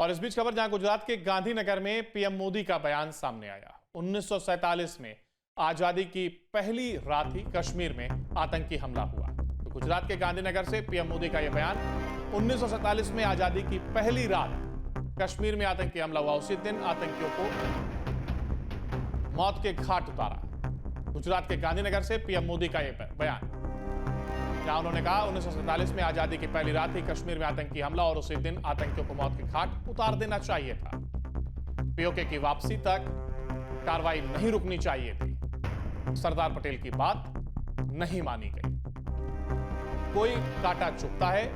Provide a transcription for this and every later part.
और इस बीच खबर जहां गुजरात के गांधीनगर में पीएम मोदी का बयान सामने आया। 1947 में आजादी की पहली रात ही कश्मीर में आतंकी हमला हुआ। तो गुजरात के गांधीनगर से पीएम मोदी का यह बयान, 1947 में आजादी की पहली रात कश्मीर में आतंकी हमला हुआ, उसी दिन आतंकियों को मौत के घाट उतारा। गुजरात के गांधीनगर से पीएम मोदी का यह बयान, जहां उन्होंने कहा 1947 में आजादी की पहली रात ही कश्मीर में आतंकी हमला और उसी दिन आतंकियों को मौत के घाट उतार देना चाहिए था। पीओके की वापसी तक कार्रवाई नहीं रुकनी चाहिए थी। सरदार पटेल की बात नहीं मानी गई। कोई कांटा चुभता है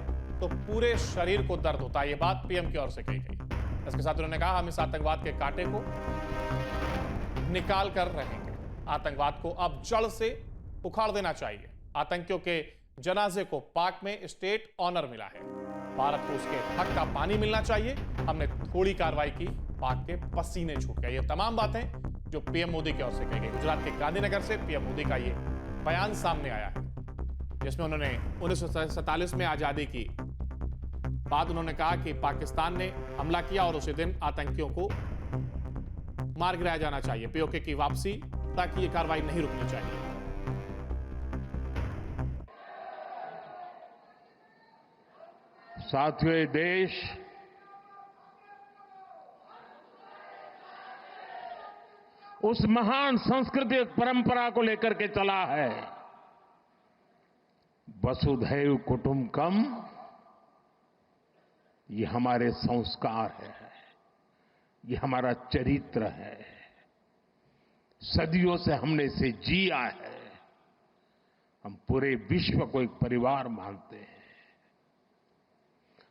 तो पूरे शरीर को दर्द होता है, यह बात पीएम की ओर से कही गई। इसके साथ उन्होंने कहा हम इस आतंकवाद के कांटे को निकाल कर रहेंगे। आतंकवाद को अब जड़ से उखाड़ देना चाहिए। आतंकियों के जनाजे को पाक में स्टेट ऑनर मिला है। भारत को उसके हक का पानी मिलना चाहिए। हमने थोड़ी कार्रवाई की, पाक के पसीने छूट गए। ये तमाम बातें जो पीएम मोदी की ओर से कही गई। गुजरात के गांधीनगर से पीएम मोदी का ये बयान सामने आया है, जिसमें उन्होंने 1947 में आजादी की बाद उन्होंने कहा कि पाकिस्तान ने हमला किया और उसी दिन आतंकियों को मार गिराया जाना चाहिए। पीओके की वापसी ताकि ये कार्रवाई नहीं रुकनी चाहिए। साथियों, ये देश उस महान सांस्कृतिक परंपरा को लेकर के चला है, वसुधैव कुटुंबकम। ये हमारे संस्कार है, ये हमारा चरित्र है। सदियों से हमने इसे जिया है। हम पूरे विश्व को एक परिवार मानते हैं।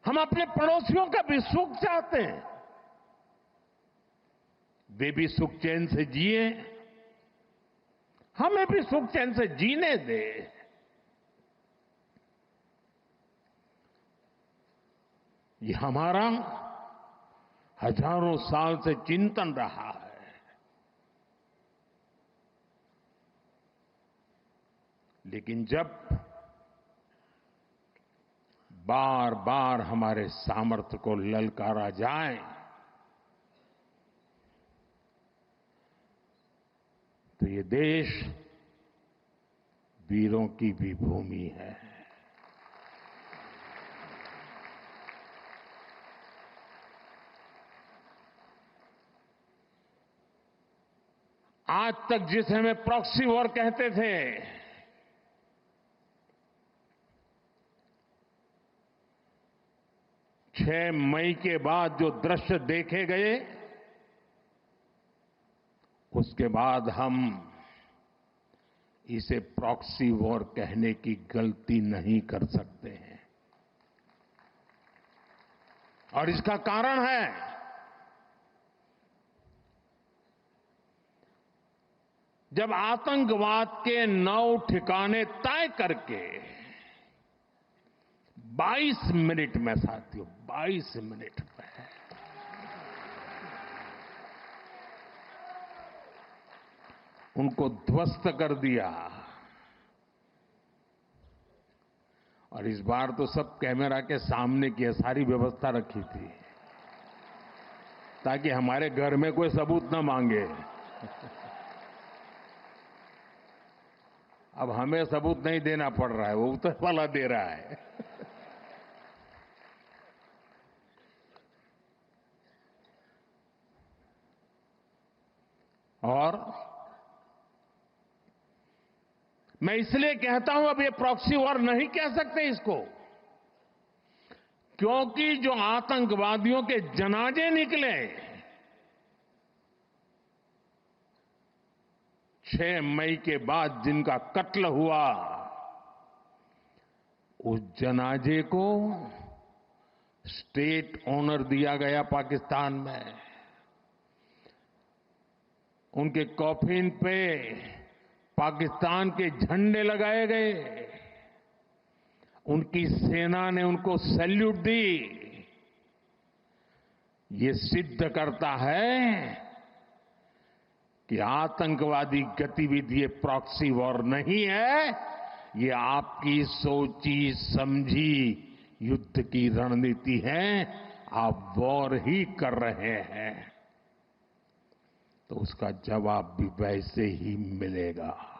हम अपने पड़ोसियों का भी सुख चाहते हैं, वे भी सुख चैन से जिए, हमें भी सुख चैन से जीने दे। ये हमारा हजारों साल से चिंतन रहा है। लेकिन जब बार बार हमारे सामर्थ्य को ललकारा जाए, तो ये देश वीरों की भी भूमि है। आज तक जिसे हमें प्रॉक्सी वॉर कहते थे, 6 मई के बाद जो दृश्य देखे गए, उसके बाद हम इसे प्रॉक्सी वॉर कहने की गलती नहीं कर सकते हैं। और इसका कारण है जब आतंकवाद के 9 ठिकाने तय करके 22 मिनट में, साथियों 22 मिनट में उनको ध्वस्त कर दिया। और इस बार तो सब कैमरा के सामने की सारी व्यवस्था रखी थी, ताकि हमारे घर में कोई सबूत न मांगे। अब हमें सबूत नहीं देना पड़ रहा है, वो ऊपर वाला दे रहा है। और मैं इसलिए कहता हूं अब ये प्रॉक्सी वॉर नहीं कह सकते इसको, क्योंकि जो आतंकवादियों के जनाजे निकले 6 मई के बाद, जिनका कत्ल हुआ, उस जनाजे को स्टेट ऑनर दिया गया पाकिस्तान में। उनके कॉफिन पे पाकिस्तान के झंडे लगाए गए। उनकी सेना ने उनको सैल्यूट दी। ये सिद्ध करता है कि आतंकवादी गतिविधि ये प्रॉक्सी वॉर नहीं है, ये आपकी सोची समझी युद्ध की रणनीति है, आप वॉर ही कर रहे हैं तो उसका जवाब भी वैसे ही मिलेगा।